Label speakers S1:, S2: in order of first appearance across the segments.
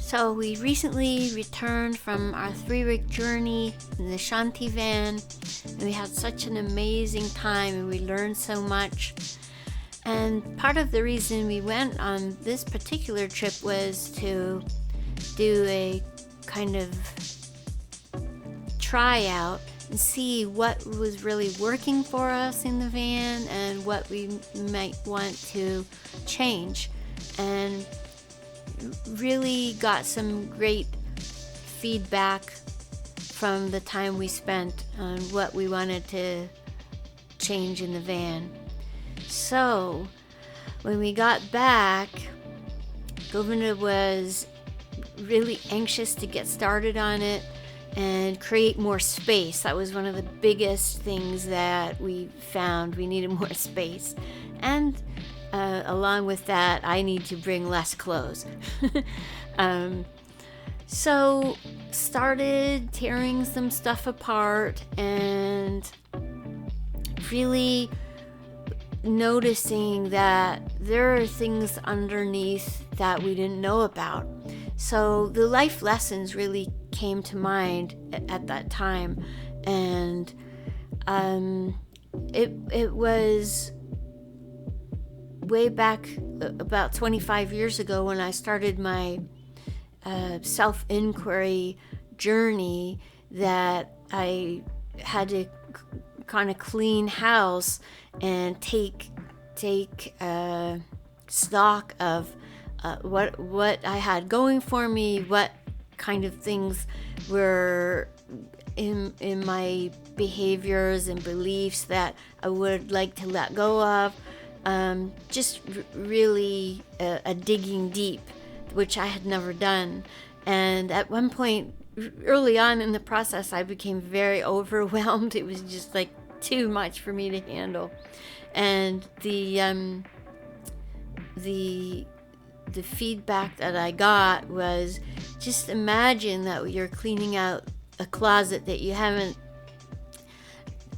S1: So we recently returned from our 3-week journey in the Shanti van, and we had such an amazing time and we learned so much. And part of the reason we went on this particular trip was to do a kind of tryout and see what was really working for us in the van and what we might want to change. And really got some great feedback from the time we spent on what we wanted to change in the van. So when we got back, Govinda was really anxious to get started on it and create more space. That was one of the biggest things that we found. We needed more space. And along with that, I need to bring less clothes. So started tearing some stuff apart and really noticing that there are things underneath that we didn't know about. So the life lessons really came to mind at that time, and it was way back about 25 years ago when I started my self-inquiry journey that I had to kind of clean house and take stock of what I had going for me, what kind of things were in my behaviors and beliefs that I would like to let go of. Just really a digging deep, which I had never done. And at one point, early on in the process, I became very overwhelmed. It was just like too much for me to handle. And the feedback that I got was, just imagine that you're cleaning out a closet that you haven't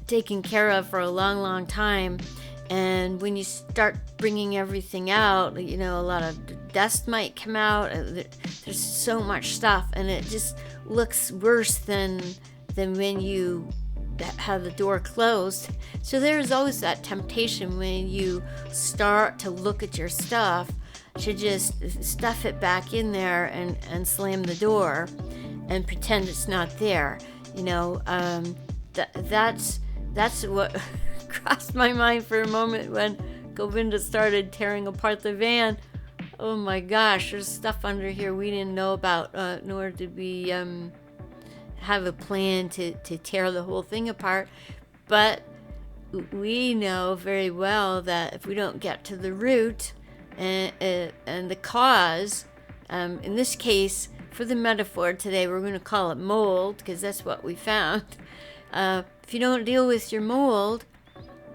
S1: taken care of for a long time. And when you start bringing everything out, a lot of dust might come out. There's so much stuff, and it just looks worse than when you have the door closed. So there's always that temptation when you start to look at your stuff to just stuff it back in there and slam the door and pretend it's not there. That's what crossed my mind for a moment when Govinda started tearing apart the van. Oh my gosh, there's stuff under here we didn't know about, nor did we have a plan to tear the whole thing apart. But we know very well that if we don't get to the root and the cause, in this case, for the metaphor today, we're going to call it mold, because that's what we found. If you don't deal with your mold,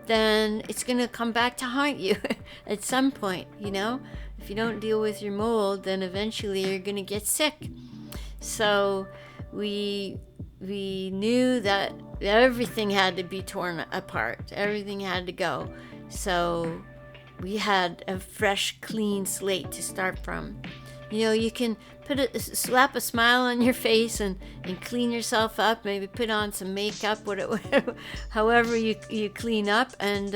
S1: then it's going to come back to haunt you at some point, If you don't deal with your mold, then eventually you're going to get sick. So we knew that everything had to be torn apart. Everything had to go. So we had a fresh, clean slate to start from. You can slap a smile on your face and clean yourself up, maybe put on some makeup, whatever, however you clean up, and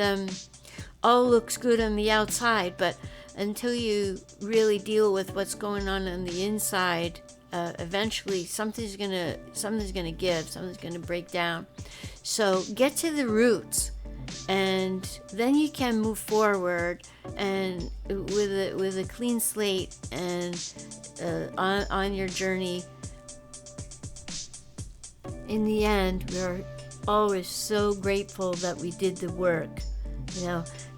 S1: all looks good on the outside. But until you really deal with what's going on the inside, eventually something's gonna give, something's gonna break down. So get to the roots, and then you can move forward and with a clean slate and on your journey. In the end, we're always so grateful that we did the work.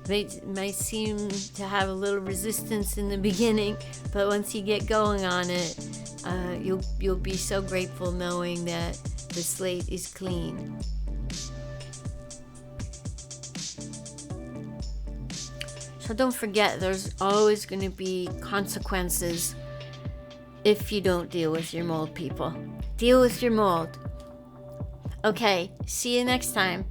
S1: It might seem to have a little resistance in the beginning, but once you get going on it, you'll be so grateful knowing that the slate is clean. So don't forget, there's always going to be consequences if you don't deal with your mold, people. Deal with your mold. Okay, see you next time.